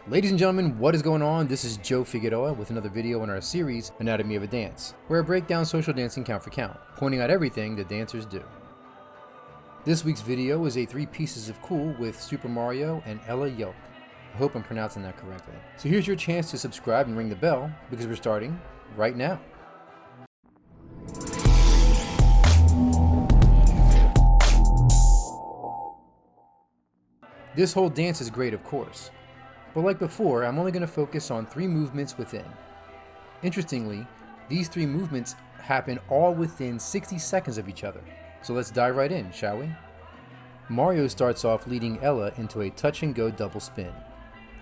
Ladies and gentlemen, what is going on? This is Joe Figueroa with another video in our series, Anatomy of a Dance, where I break down social dancing count for count, pointing out everything the dancers do. This week's video is a 3 pieces of cool with Super Mario and Ella Jauk. I hope I'm pronouncing that correctly. So here's your chance to subscribe and ring the bell, because we're starting right now. This whole dance is great, of course. But like before, I'm only going to focus on 3 movements within. Interestingly, these 3 movements happen all within 60 seconds of each other. So let's dive right in, shall we? Mario starts off leading Ella into a touch and go double spin,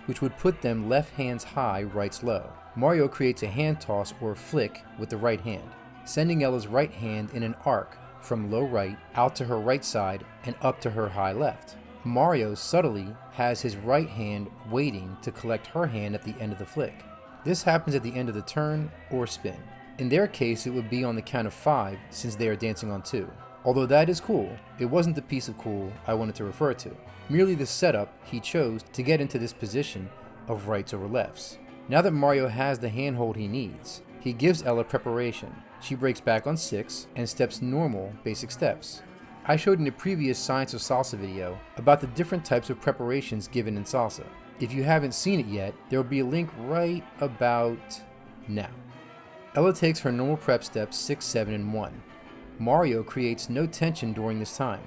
which would put them left hands high, rights low. Mario creates a hand toss or flick with the right hand, sending Ella's right hand in an arc from low right out to her right side and up to her high left. Mario subtly has his right hand waiting to collect her hand at the end of the flick. This happens at the end of the turn or spin. In their case, it would be on the count of 5 since they are dancing on 2. Although that is cool, it wasn't the piece of cool I wanted to refer to, merely the setup he chose to get into this position of rights over lefts. Now that Mario has the handhold he needs, he gives Ella preparation. She breaks back on 6 and steps normal basic steps. I showed in a previous Science of Salsa video about the different types of preparations given in salsa. If you haven't seen it yet, there will be a link right about now. Ella takes her normal prep steps 6, 7, and 1. Mario creates no tension during this time.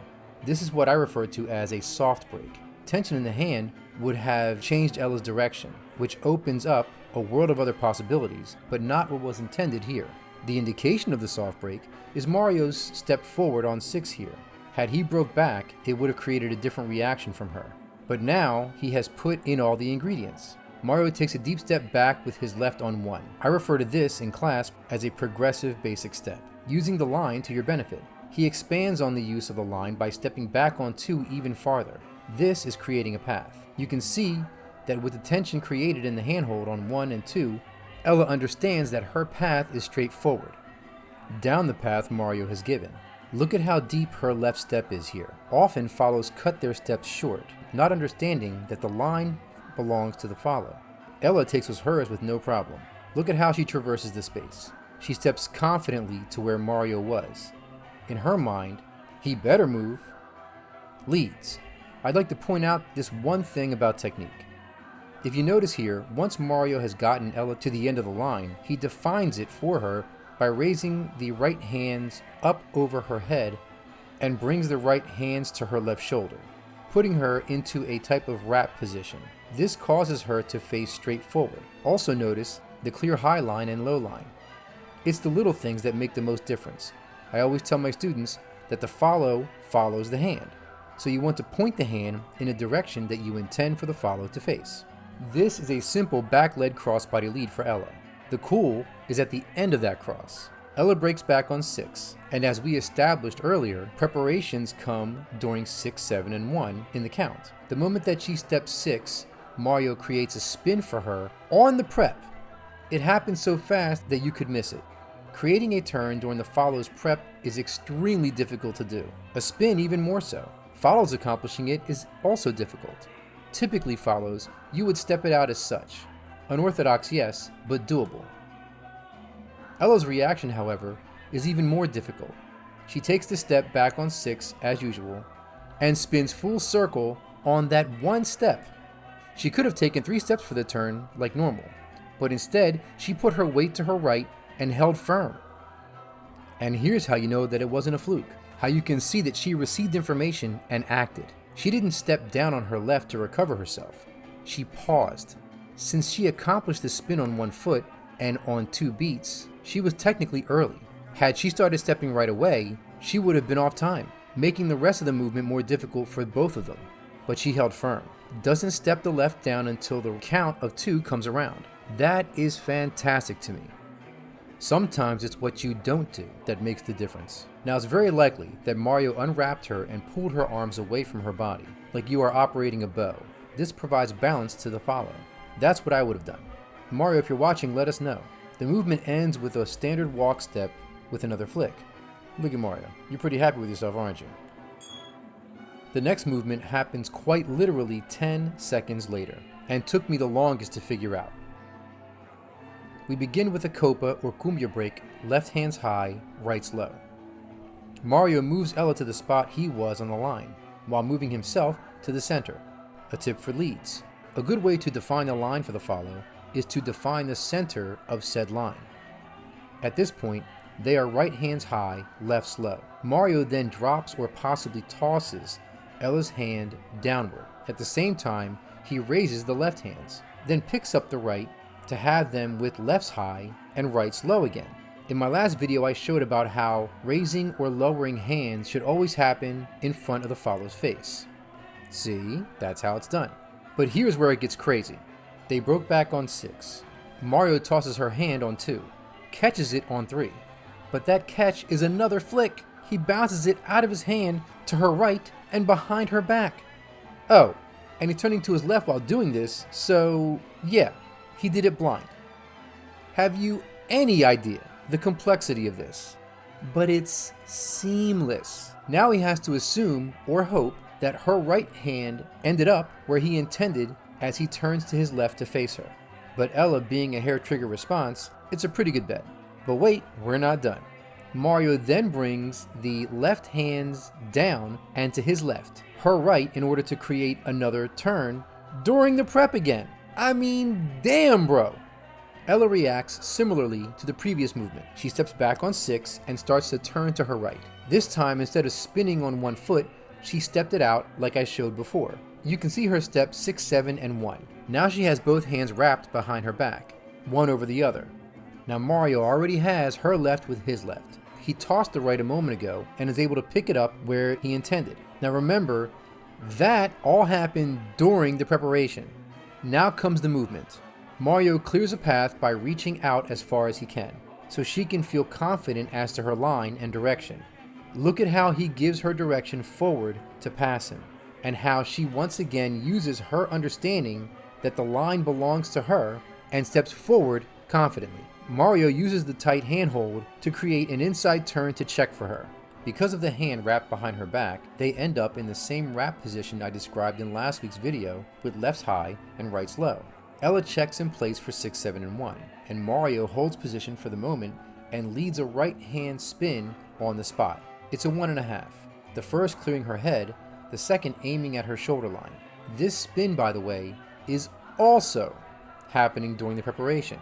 This is what I refer to as a soft break. Tension in the hand would have changed Ella's direction, which opens up a world of other possibilities, but not what was intended here. The indication of the soft break is Mario's step forward on 6 here. Had he broke back, it would have created a different reaction from her. But now he has put in all the ingredients. Mario takes a deep step back with his left on 1. I refer to this in class as a progressive basic step, using the line to your benefit. He expands on the use of the line by stepping back on 2 even farther. This is creating a path. You can see that with the tension created in the handhold on 1 and 2, Ella understands that her path is straightforward, down the path Mario has given. Look at how deep her left step is here. Often follows cut their steps short, not understanding that the line belongs to the follow. Ella takes what's hers with no problem. Look at how she traverses the space. She steps confidently to where Mario was. In her mind, he better move. Leads. I'd like to point out this one thing about technique. If you notice here, once Mario has gotten Ella to the end of the line, he defines it for her by raising the right hands up over her head and brings the right hands to her left shoulder, putting her into a type of wrap position. This causes her to face straight forward. Also notice the clear high line and low line. It's the little things that make the most difference. I always tell my students that the follow follows the hand. So you want to point the hand in a direction that you intend for the follow to face. This is a simple back-led crossbody lead for Ella. The cool is at the end of that cross. Ella breaks back on 6, and as we established earlier, preparations come during 6, 7, and 1 in the count. The moment that she steps 6, Mario creates a spin for her on the prep. It happens so fast that you could miss it. Creating a turn during the follow's prep is extremely difficult to do. A spin even more so. Follows accomplishing it is also difficult. Typically follows, you would step it out as such. Unorthodox, yes, but doable. Ella's reaction, however, is even more difficult. She takes the step back on 6, as usual, and spins full circle on that one step. She could have taken 3 steps for the turn, like normal, but instead, she put her weight to her right and held firm. And here's how you know that it wasn't a fluke. How you can see that she received information and acted. She didn't step down on her left to recover herself. She paused. Since she accomplished the spin on 1 foot and on 2 beats, she was technically early. Had she started stepping right away, she would have been off time, making the rest of the movement more difficult for both of them. But she held firm. Doesn't step the left down until the count of 2 comes around. That is fantastic to me. Sometimes it's what you don't do that makes the difference. Now it's very likely that Mario unwrapped her and pulled her arms away from her body, like you are operating a bow. This provides balance to the follow. That's what I would have done. Mario, if you're watching, let us know. The movement ends with a standard walk step with another flick. Look at Mario. You're pretty happy with yourself, aren't you? The next movement happens quite literally 10 seconds later. and took me the longest to figure out. We begin with a copa or cumbia break, left hands high, rights low. Mario moves Ella to the spot he was on the line, while moving himself to the center. A tip for leads. A good way to define the line for the follow is to define the center of said line. At this point, they are right hands high, lefts low. Mario then drops or possibly tosses Ella's hand downward. At the same time, he raises the left hands, then picks up the right to have them with lefts high and rights low again. In my last video, I showed about how raising or lowering hands should always happen in front of the follow's face. See, that's how it's done. But here's where it gets crazy. They broke back on 6. Mario tosses her hand on 2, catches it on 3. But that catch is another flick. He bounces it out of his hand to her right and behind her back. Oh, and he's turning to his left while doing this, so yeah, he did it blind. Have you any idea the complexity of this? But it's seamless. Now he has to assume or hope that her right hand ended up where he intended as he turns to his left to face her. But Ella being a hair trigger response, it's a pretty good bet. But wait, we're not done. Mario then brings the left hands down and to his left, her right, in order to create another turn during the prep again. I mean, damn bro. Ella reacts similarly to the previous movement. She steps back on 6 and starts to turn to her right. This time, instead of spinning on one foot, she stepped it out like I showed before. You can see her step 6, 7, and 1. Now she has both hands wrapped behind her back, one over the other. Now Mario already has her left with his left. He tossed the right a moment ago and is able to pick it up where he intended. Now remember, that all happened during the preparation. Now comes the movement. Mario clears a path by reaching out as far as he can, so she can feel confident as to her line and direction. Look at how he gives her direction forward to pass him, and how she once again uses her understanding that the line belongs to her and steps forward confidently. Mario uses the tight handhold to create an inside turn to check for her. Because of the hand wrapped behind her back, they end up in the same wrap position I described in last week's video with lefts high and rights low. Ella checks in place for 6, 7, and 1, and Mario holds position for the moment and leads a right hand spin on the spot. It's a 1.5, the first clearing her head, the second aiming at her shoulder line. This spin, by the way, is also happening during the preparation.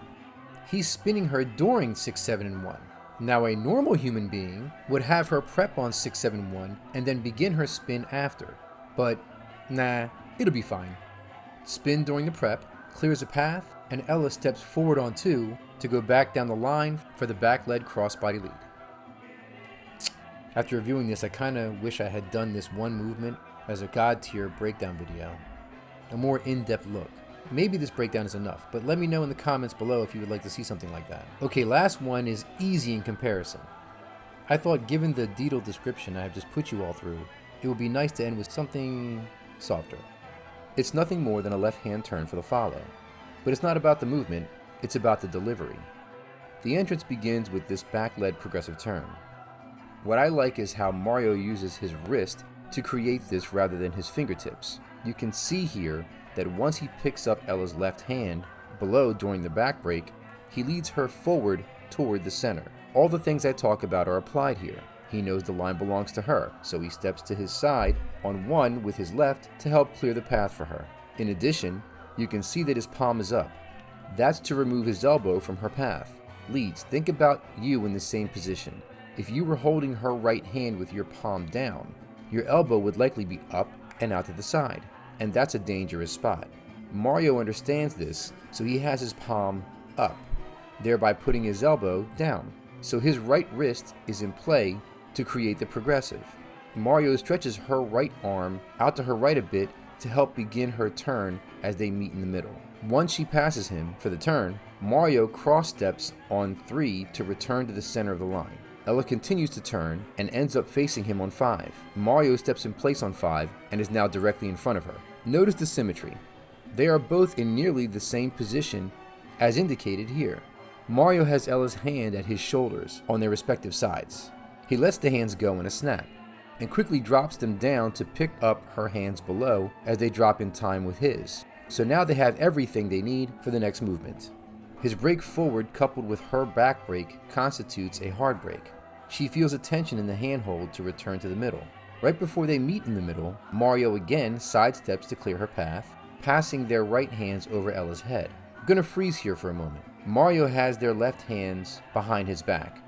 He's spinning her during 6, 7, and 1. Now a normal human being would have her prep on 6, 7, 1 and then begin her spin after. But nah, it'll be fine. Spin during the prep, clears a path, and Ella steps forward on 2 to go back down the line for the back lead crossbody lead. After reviewing this, I kinda wish I had done this one movement as a God tier breakdown video. A more in-depth look. Maybe this breakdown is enough, but let me know in the comments below if you would like to see something like that. Okay, last one is easy in comparison. I thought given the detailed description I have just put you all through, it would be nice to end with something softer. It's nothing more than a left hand turn for the follow, but it's not about the movement, it's about the delivery. The entrance begins with this back lead progressive turn. What I like is how Mario uses his wrist to create this rather than his fingertips. You can see here that once he picks up Ella's left hand below during the back break, he leads her forward toward the center. All the things I talk about are applied here. He knows the line belongs to her, so he steps to his side on 1 with his left to help clear the path for her. In addition, you can see that his palm is up. That's to remove his elbow from her path. Leads, think about you in the same position. If you were holding her right hand with your palm down, your elbow would likely be up and out to the side, and that's a dangerous spot. Mario understands this, so he has his palm up, thereby putting his elbow down. So his right wrist is in play to create the progressive. Mario stretches her right arm out to her right a bit to help begin her turn as they meet in the middle. Once she passes him for the turn, Mario cross steps on 3 to return to the center of the line. Ella continues to turn and ends up facing him on 5. Mario steps in place on 5 and is now directly in front of her. Notice the symmetry. They are both in nearly the same position as indicated here. Mario has Ella's hand at his shoulders on their respective sides. He lets the hands go in a snap and quickly drops them down to pick up her hands below as they drop in time with his. So now they have everything they need for the next movement. His break forward coupled with her back break constitutes a hard break. She feels a tension in the handhold to return to the middle. Right before they meet in the middle, Mario again sidesteps to clear her path, passing their right hands over Ella's head. I'm gonna freeze here for a moment. Mario has their left hands behind his back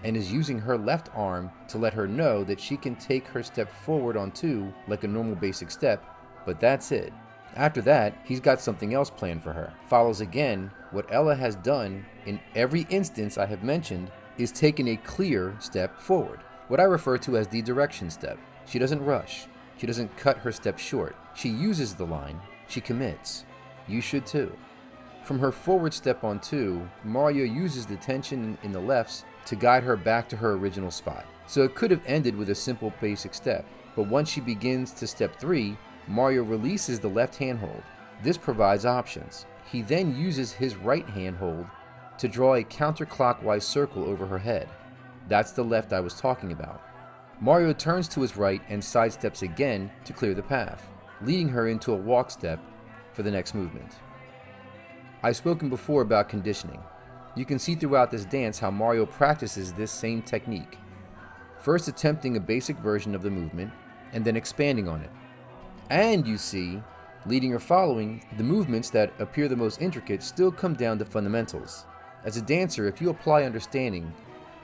and is using her left arm to let her know that she can take her step forward on 2 like a normal basic step, but that's it. After that, he's got something else planned for her. Follows again what Ella has done in every instance I have mentioned, is taking a clear step forward, what I refer to as the direction step. She doesn't rush. She doesn't cut her step short. She uses the line. She commits. You should too. From her forward step on 2, Mario uses the tension in the lefts to guide her back to her original spot. So it could have ended with a simple basic step, but once she begins to step 3, Mario releases the left hand hold. This provides options. He then uses his right hand hold to draw a counterclockwise circle over her head. That's the left I was talking about. Mario turns to his right and sidesteps again to clear the path, leading her into a walk step for the next movement. I've spoken before about conditioning. You can see throughout this dance how Mario practices this same technique, first attempting a basic version of the movement and then expanding on it. And you see, leading or following, the movements that appear the most intricate still come down to fundamentals. As a dancer, if you apply understanding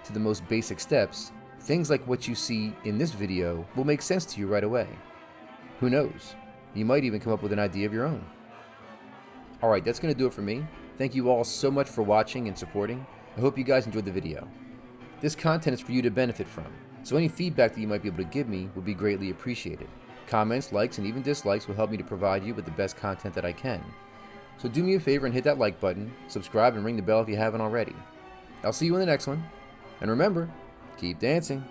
to the most basic steps, things like what you see in this video will make sense to you right away. Who knows? You might even come up with an idea of your own. Alright, that's going to do it for me. Thank you all so much for watching and supporting. I hope you guys enjoyed the video. This content is for you to benefit from, so any feedback that you might be able to give me would be greatly appreciated. Comments, likes, and even dislikes will help me to provide you with the best content that I can. So do me a favor and hit that like button, subscribe, and ring the bell if you haven't already. I'll see you in the next one, and remember, keep dancing.